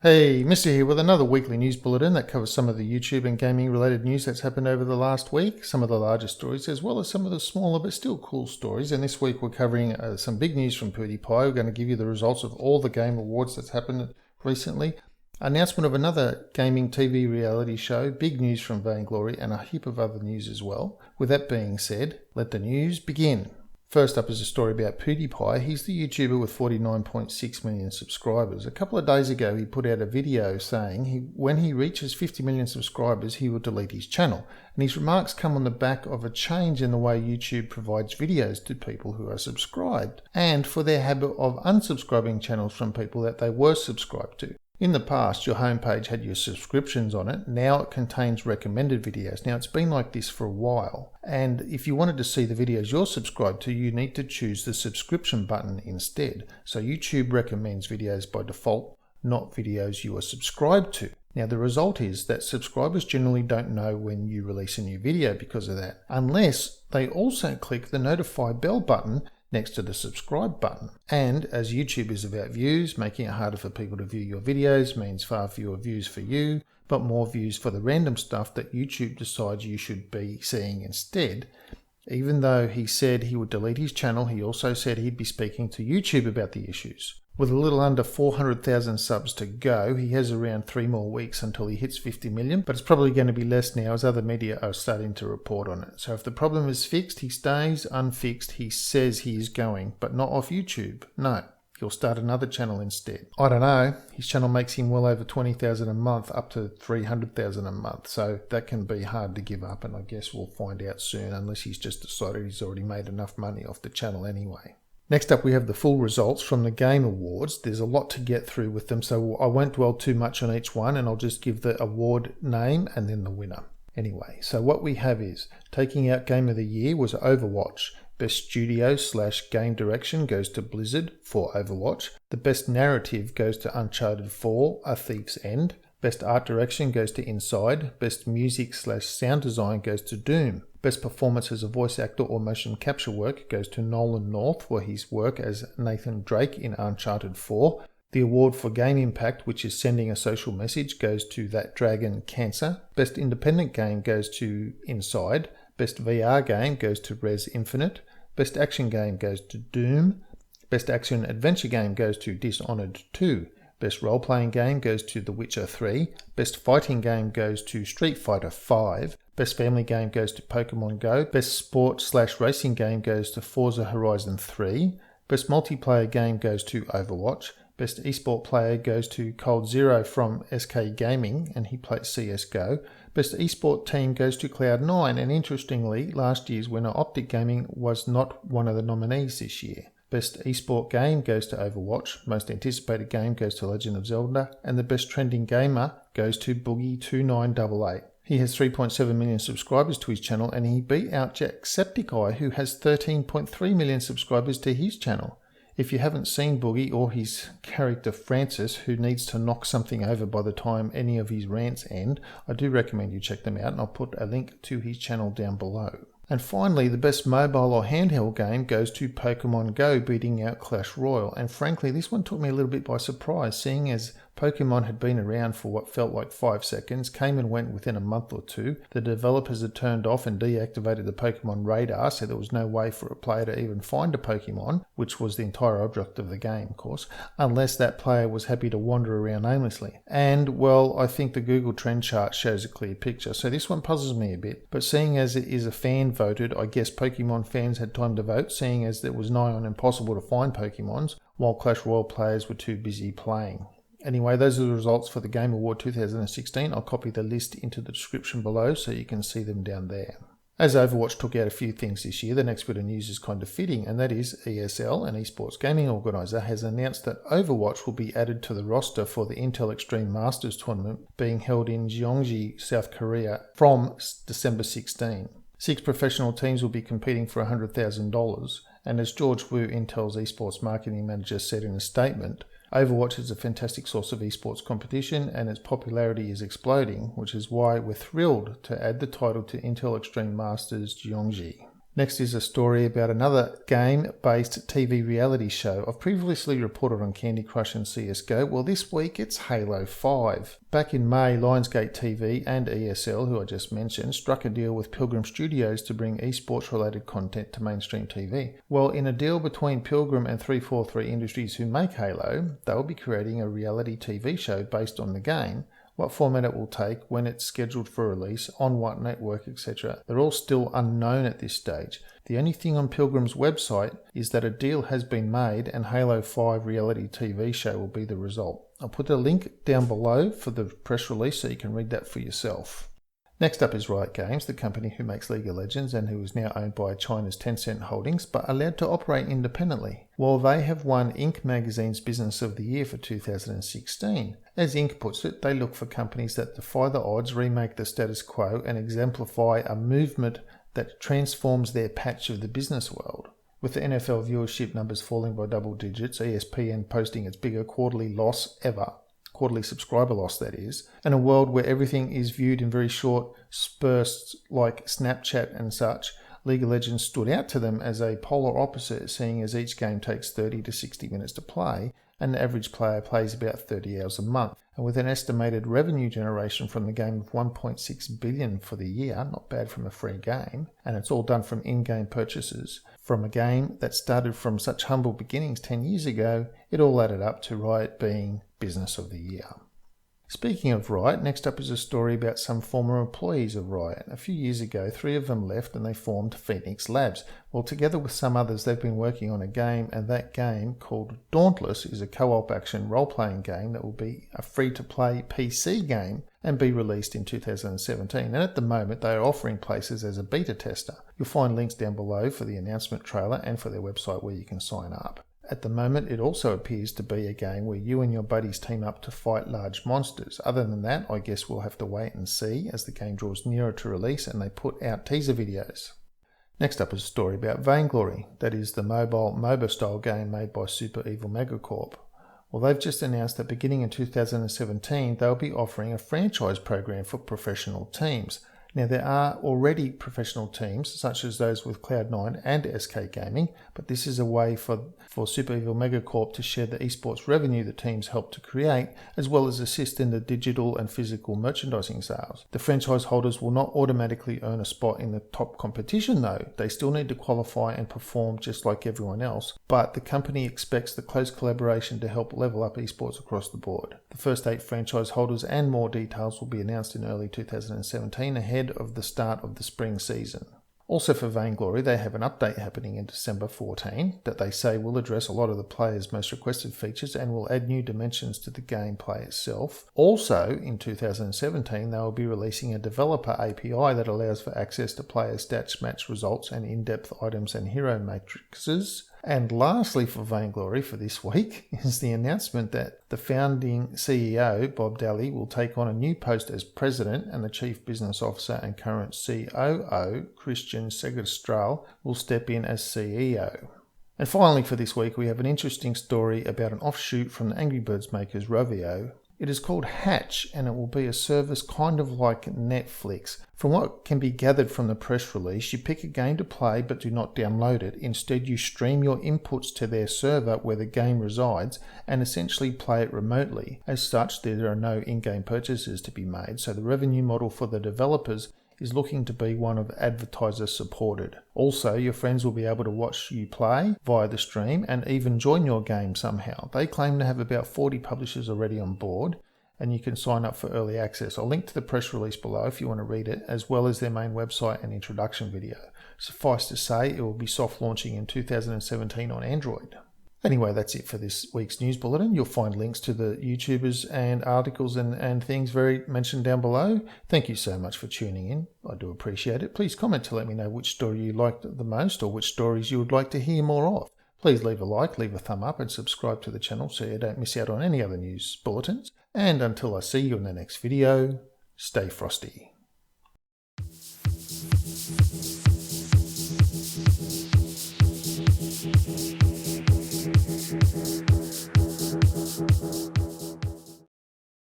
Hey, Mister here with another weekly news bulletin that covers some of the YouTube and gaming related news that's happened over the last week, some of the larger stories, as well as some of the smaller but still cool stories. And this week we're covering some big news from PewDiePie. We're going to give you the results of all the game awards that's happened recently, announcement of another gaming TV reality show, big news from Vainglory, and a heap of other news as well. With that being said, let the news begin. First up is a story about PewDiePie. He's the YouTuber with 49.6 million subscribers. A couple of days ago, he put out a video saying when he reaches 50 million subscribers, he will delete his channel. And his remarks come on the back of a change in the way YouTube provides videos to people who are subscribed, and for their habit of unsubscribing channels from people that they were subscribed to. In the past, your homepage had your subscriptions on it. Now it contains recommended videos. Now it's been like this for a while. And if you wanted to see the videos you're subscribed to, you need to choose the subscription button instead. So YouTube recommends videos by default, not videos you are subscribed to. Now the result is that subscribers generally don't know when you release a new video because of that, unless they also click the notify bell button next to the subscribe button. And as YouTube is about views, making it harder for people to view your videos means far fewer views for you, but more views for the random stuff that YouTube decides you should be seeing instead. Even though he said he would delete his channel, he also said he'd be speaking to YouTube about the issues. With a little under 400,000 subs to go, he has around 3 more weeks until he hits 50 million, but it's probably going to be less now as other media are starting to report on it. So if the problem is fixed, he stays. Unfixed, he says he is going, but not off YouTube. No, he'll start another channel instead. I don't know, his channel makes him well over 20,000 a month, up to 300,000 a month, so that can be hard to give up, and I guess we'll find out soon, unless he's just decided he's already made enough money off the channel anyway. Next up, we have the full results from the Game Awards. There's a lot to get through with them, so I won't dwell too much on each one, and I'll just give the award name and then the winner. Anyway, so what we have is, taking out Game of the Year was Overwatch. Best Studio/Game Direction goes to Blizzard for Overwatch. The Best Narrative goes to Uncharted 4, A Thief's End. Best Art Direction goes to Inside. Best Music/Sound Design goes to Doom. Best Performance as a Voice Actor or Motion Capture Work goes to Nolan North for his work as Nathan Drake in Uncharted 4. The award for Game Impact, which is sending a social message, goes to That Dragon Cancer. Best Independent Game goes to Inside. Best VR Game goes to Res Infinite. Best Action Game goes to Doom. Best Action Adventure Game goes to Dishonored 2. Best Role-Playing Game goes to The Witcher 3. Best Fighting Game goes to Street Fighter 5. Best Family Game goes to Pokemon Go. Best Sport/Racing Game goes to Forza Horizon 3. Best Multiplayer Game goes to Overwatch. Best Esport Player goes to Coldzera from SK Gaming, and he plays CSGO. Best Esport Team goes to Cloud9, and interestingly, last year's winner Optic Gaming was not one of the nominees this year. Best Esport Game goes to Overwatch, Most Anticipated Game goes to Legend of Zelda, and the Best Trending Gamer goes to Boogie2988. He has 3.7 million subscribers to his channel, and he beat out Jacksepticeye, who has 13.3 million subscribers to his channel. If you haven't seen Boogie or his character Francis, who needs to knock something over by the time any of his rants end, I do recommend you check them out, and I'll put a link to his channel down below. And finally, the best mobile or handheld game goes to Pokemon Go, beating out Clash Royale. And frankly, this one took me a little bit by surprise, seeing as Pokemon had been around for what felt like 5 seconds, came and went within a month or two. The developers had turned off and deactivated the Pokemon radar, so there was no way for a player to even find a Pokemon, which was the entire object of the game, of course, unless that player was happy to wander around aimlessly. And, well, I think the Google Trend chart shows a clear picture, so this one puzzles me a bit. But seeing as it is a fan voted, I guess Pokemon fans had time to vote, seeing as it was nigh on impossible to find Pokemons, while Clash Royale players were too busy playing. Anyway, those are the results for the Game Award 2016. I'll copy the list into the description below so you can see them down there. As Overwatch took out a few things this year, the next bit of news is kind of fitting, and that is ESL, an esports gaming organiser, has announced that Overwatch will be added to the roster for the Intel Extreme Masters tournament being held in Gyeonggi, South Korea from December 16. 6 professional teams will be competing for $100,000, and as George Wu, Intel's esports marketing manager, said in a statement, Overwatch is a fantastic source of esports competition and its popularity is exploding, which is why we're thrilled to add the title to Intel Extreme Masters Gyeonggi. Next is a story about another game-based TV reality show. I've previously reported on Candy Crush and CSGO. Well, this week it's Halo 5. Back in May, Lionsgate TV and ESL, who I just mentioned, struck a deal with Pilgrim Studios to bring esports-related content to mainstream TV. Well, in a deal between Pilgrim and 343 Industries, who make Halo, they'll be creating a reality TV show based on the game. What format it will take, when it's scheduled for release, on what network, etc. They're all still unknown at this stage. The only thing on Pilgrim's website is that a deal has been made and Halo 5 reality TV show will be the result. I'll put a link down below for the press release so you can read that for yourself. Next up is Riot Games, the company who makes League of Legends and who is now owned by China's Tencent Holdings, but allowed to operate independently. While they have won Inc. magazine's Business of the Year for 2016. As Inc. puts it, they look for companies that defy the odds, remake the status quo, and exemplify a movement that transforms their patch of the business world. With the NFL viewership numbers falling by double digits, ESPN posting its biggest quarterly loss ever, quarterly subscriber loss that is, and a world where everything is viewed in very short bursts like Snapchat and such, League of Legends stood out to them as a polar opposite, seeing as each game takes 30 to 60 minutes to play, and the average player plays about 30 hours a month. And with an estimated revenue generation from the game of $1.6 billion for the year, not bad from a free game, and it's all done from in-game purchases, from a game that started from such humble beginnings 10 years ago, it all added up to Riot being Business of the Year. Speaking of Riot, next up is a story about some former employees of Riot. A few years ago, 3 of them left and they formed Phoenix Labs. Well, together with some others, they've been working on a game, and that game, called Dauntless, is a co-op action role-playing game that will be a free-to-play PC game and be released in 2017. And at the moment, they are offering places as a beta tester. You'll find links down below for the announcement trailer and for their website where you can sign up. At the moment, it also appears to be a game where you and your buddies team up to fight large monsters. Other than that, I guess we'll have to wait and see as the game draws nearer to release and they put out teaser videos. Next up is a story about Vainglory, that is the mobile MOBA style game made by Super Evil Megacorp. Well, they've just announced that beginning in 2017, they'll be offering a franchise program for professional teams. Now, there are already professional teams, such as those with Cloud9 and SK Gaming, but this is a way for Super Evil Megacorp to share the esports revenue the teams help to create, as well as assist in the digital and physical merchandising sales. The franchise holders will not automatically earn a spot in the top competition though. They still need to qualify and perform just like everyone else, but the company expects the close collaboration to help level up esports across the board. The first 8 franchise holders and more details will be announced in early 2017 ahead of the start of the spring season. Also for Vainglory, they have an update happening in December 14 that they say will address a lot of the players' most requested features and will add new dimensions to the gameplay itself. Also in 2017, they will be releasing a developer API that allows for access to player stats, match results, and in-depth items and hero matrices. And lastly for Vainglory for this week is the announcement that the founding CEO, Bob Daly, will take on a new post as president, and the chief business officer and current COO, Christian Segestral, will step in as CEO. And finally for this week, we have an interesting story about an offshoot from the Angry Birds makers Rovio. It is called Hatch, and it will be a service kind of like Netflix. From what can be gathered from the press release, you pick a game to play but do not download it. Instead, you stream your inputs to their server where the game resides and essentially play it remotely. As such, there are no in-game purchases to be made, so the revenue model for the developers is looking to be one of advertiser supported. Also, your friends will be able to watch you play via the stream and even join your game somehow. They claim to have about 40 publishers already on board, and you can sign up for early access. I'll link to the press release below if you want to read it, as well as their main website and introduction video. Suffice to say, it will be soft launching in 2017 on Android. Anyway, that's it for this week's news bulletin. You'll find links to the YouTubers and articles and things mentioned down below. Thank you so much for tuning in. I do appreciate it. Please comment to let me know which story you liked the most or which stories you would like to hear more of. Please leave a like, leave a thumb up, and subscribe to the channel so you don't miss out on any other news bulletins. And until I see you in the next video, stay frosty.